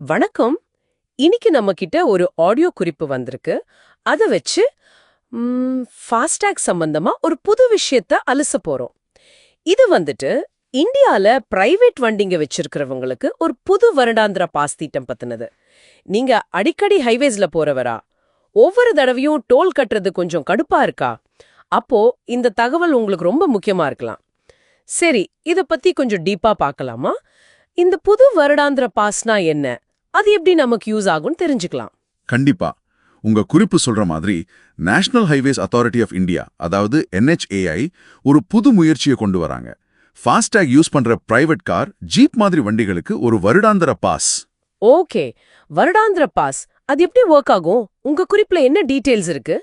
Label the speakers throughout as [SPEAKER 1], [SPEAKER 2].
[SPEAKER 1] வணக்கம். இன்னைக்கு நம்ம கிட்ட ஒரு ஆடியோ குறிப்பு வந்திருக்கு. அத வச்சு ஃபாஸ்டாக் சம்பந்தமா ஒரு புது விஷயத்த அலச போறோம். இது இந்தியால பிரைவேட் வண்டிங்க வச்சிருக்கிறவங்களுக்கு ஒரு புது வருடாந்திர பாஸ் திட்டம் பத்தினது. நீங்க அடிக்கடி ஹைவேஸ்ல போறவரா? ஒவ்வொரு தடவையும் டோல் கட்டுறது கொஞ்சம் கடுப்பா இருக்கா? அப்போ இந்த தகவல் உங்களுக்கு ரொம்ப முக்கியமா இருக்கலாம். சரி, இத பத்தி கொஞ்சம் டீப்பா பார்க்கலாமா? இந்த புது வருடாந்திர பாஸ்னா என்ன? அது எப்படி நமக்கு யூஸ் ஆகும்னு தெரிஞ்சுக்கலாம்.
[SPEAKER 2] கண்டிப்பா. உங்க குறிப்பு சொல்ற மாதிரி national highways authority of India, அதாவது NHAI, ஒரு புது முயற்சியை கொண்டு வராங்க. ஃபாஸ்டாக் யூஸ் பண்ற பிரைவேட் கார், ஜீப் மாதிரி வண்டிகளுக்கு ஒரு வருடாந்திர பாஸ்.
[SPEAKER 1] ஓகே, வருடாந்திர பாஸ் அது எப்படி ஒர்க் ஆகும்? உங்க குறிப்புல என்ன டீடைல்ஸ் இருக்கு?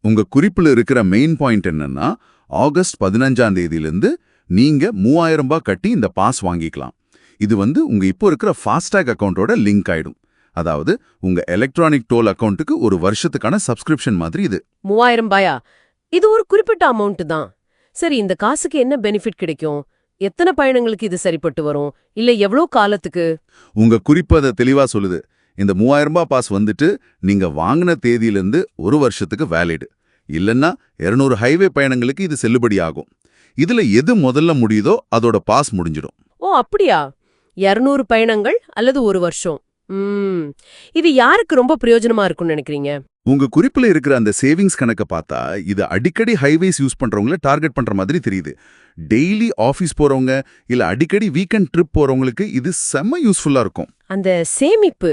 [SPEAKER 2] உங்க குறிப்புல இருக்கிற மெயின் பாயிண்ட் என்னன்னா, ஆகஸ்ட் 15ஆம் தேதியிலிருந்து நீங்க 3000 ரூபாய் கட்டி இந்த பாஸ் வாங்கிக்கலாம். இது உங்க இப்போ இருக்கிற ஃபாஸ்டாக் அக்கவுண்டோட லிங்க் ஆயிடும். அதாவது உங்க எலக்ட்ரானிக் டோல் அக்கவுண்ட்டுக்கு ஒரு வருஷத்துக்கான சப்ஸ்கிரிப்ஷன் மாதிரி இது.
[SPEAKER 1] 3000 ரூபாயா? இது ஒரு குறிப்பிட்ட அமௌண்ட் தான். சரி, இந்த காசுக்கு என்ன பெனிஃபிட் கிடைக்கும்? எத்தனை பயணங்களுக்கு இது சரிப்பட்டு வரும்? இல்ல எவ்வளோ காலத்துக்கு?
[SPEAKER 2] உங்க குறிப்பு அதை தெளிவா சொல்லுது. இந்த 3000 ரூபாய் பாஸ் நீங்க வாங்கின தேதியிலிருந்து ஒரு வருஷத்துக்கு வேலிடு. இல்லன்னா 200 ஹைவே பயணங்களுக்கு இது செல்லுபடி ஆகும். இதுல எது முதல்ல முடியுதோ அதோட பாஸ் முடிஞ்சிடும்.
[SPEAKER 1] ஓ, அப்படியா? 200 பயணங்கள் அல்லது ஒரு வருஷம். இது யாருக்கு ரொம்ப பிரயோஜனமா இருக்கும்னு நினைக்கிறீங்க?
[SPEAKER 2] உங்க குறிப்புல இருக்கிற அந்த சேவிங்ஸ் கணக்க பார்த்தா இது அடிக்கடி ஹைவேஸ் யூஸ் பண்றவங்கள டார்கெட் பண்ற மாதிரி தெரியுது. டெய்லி ஆபீஸ் போறவங்க இல்ல அடிக்கடி வீக்கெண்ட் ட்ரிப் போறவங்களுக்கு இது செம்ம யூஸ்ஃபுல்லா இருக்கும்.
[SPEAKER 1] அந்த சேமிப்பு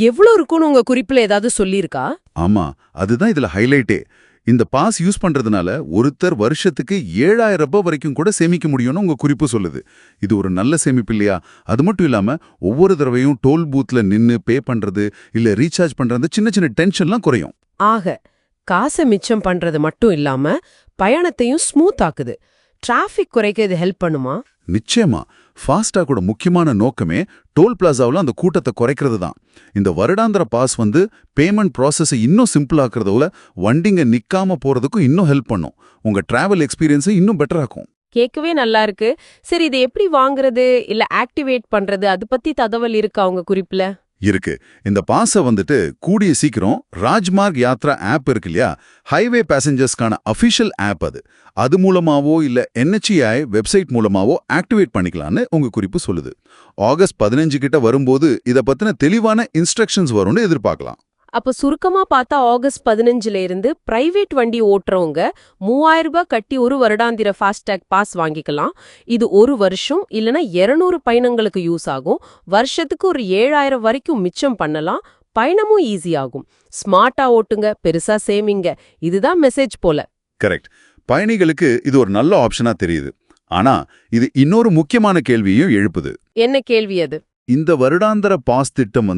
[SPEAKER 1] எவ்வளவு இருக்கும்னு உங்க குறிப்புல ஏதாவது சொல்லியிருக்கா?
[SPEAKER 2] ஆமா, அதுதான் இதுல ஹைலைட்டே. இந்த பாஸ் யூஸ் பண்றதுனால ஒருத்தர் வருஷத்துக்கு 7000 ரூபாய் வரைக்கும் கூட சேமிக்க முடியும்னு உங்க குறிப்பு சொல்லுது. இது ஒரு நல்ல சேமிப்பு இல்லையா? அது மட்டும் இல்லாம ஒவ்வொரு தடவையும் டோல் பூத்ல நின்னு பே பண்றது இல்ல ரீசார்ஜ் பண்றது சின்ன சின்ன டென்ஷன்லாம் குறையும்.
[SPEAKER 1] ஆக, காசை மிச்சம் பண்றது மட்டும் இல்லாம பயணத்தையும் ஸ்மூத் ஆக்குது. டிராஃபிக் குறைக்க இது ஹெல்ப் பண்ணுமா?
[SPEAKER 2] நிச்சயமா. ஃபாஸ்டாகோட முக்கியமான நோக்கமே டோல் பிளாசாவில் அந்த கூட்டத்தை குறைக்கிறது தான். இந்த வருடாந்திர பாஸ் பேமெண்ட் ப்ராசஸை இன்னும் சிம்பிள் ஆக்குறதுல வண்டிங்க நிக்காம போறதுக்கும் இன்னும் ஹெல்ப் பண்ணும். உங்க டிராவல் எக்ஸ்பீரியன்ஸை இன்னும் பெட்டர் ஆக்கும்.
[SPEAKER 1] கேட்கவே நல்லா இருக்கு. சரி, இதை எப்படி வாங்குறது இல்ல ஆக்டிவேட் பண்றது, அது பத்தி தகவல் இருக்கா உங்க குறிப்புல?
[SPEAKER 2] இருக்கு. இந்த பாஸை கூடிய சீக்கிரம் ராஜ்மார்க் யாத்ரா ஆப் இருக்கு இல்லையா, ஹைவே பேசஞ்சர்ஸ்க்கான அஃபிஷியல் ஆப் அது மூலமாவோ இல்ல NHAI வெப்சைட் மூலமாவோ ஆக்டிவேட் பண்ணிக்கலாம்னு உங்க குறிப்பு சொல்லுது. ஆகஸ்ட் 15 கிட்ட வரும்போது இத பத்தின தெளிவான இன்ஸ்ட்ரக்ஷன்ஸ் வரும்னு எதிர்பார்க்கலாம்.
[SPEAKER 1] அப்ப சுருக்கமா பார்த்தா ஆகஸ்ட் 15ல இருந்து பிரைவேட் வண்டி ஓட்டுறவங்க 3000 ரூபாய் கட்டி ஒரு வருடாந்திர ஃபாஸ்டாக் பாஸ் வாங்கிக்கலாம். இது ஒரு வருஷம் இல்லனா 200 பயணங்களுக்கு யூஸ் ஆகும். வருஷத்துக்கு ஒரு 7000 வரைக்கும் மிச்சம் பண்ணலாம். பயணமும் ஈஸி ஆகும். ஸ்மார்ட்டா ஓட்டுங்க, பெருசா சேமிங்க. இதுதான் மெசேஜ் போல.
[SPEAKER 2] கரெக்ட். பயணிகளுக்கு இது ஒரு நல்ல ஆப்ஷனா தெரியுது. ஆனா இது இன்னொரு முக்கியமான கேள்வியையும் எழுப்புது.
[SPEAKER 1] என்ன கேள்வி அது?
[SPEAKER 2] இந்த வருடாந்திர பாஸ் திட்டம்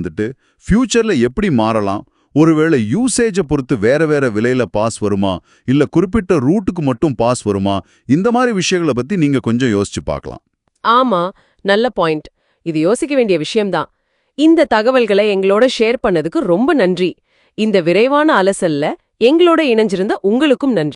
[SPEAKER 2] ஃபியூச்சர்ல எப்படி மாறலாம்? ஒருவேளை யூசேஜை பொறுத்து வேற வேற விலையில பாஸ் வருமா? இல்ல குறிப்பிட்ட ரூட்டுக்கு மட்டும் பாஸ் வருமா? இந்த மாதிரி விஷயங்களை பத்தி நீங்க கொஞ்சம் யோசிச்சு பார்க்கலாம்.
[SPEAKER 1] ஆமா, நல்ல பாயிண்ட். இது யோசிக்க வேண்டிய விஷயம்தான். இந்த தகவல்களை எங்களோட ஷேர் பண்ணதுக்கு ரொம்ப நன்றி. இந்த விரைவான அலசல்ல எங்களோட இணைஞ்சிருந்த உங்களுக்கும் நன்றி.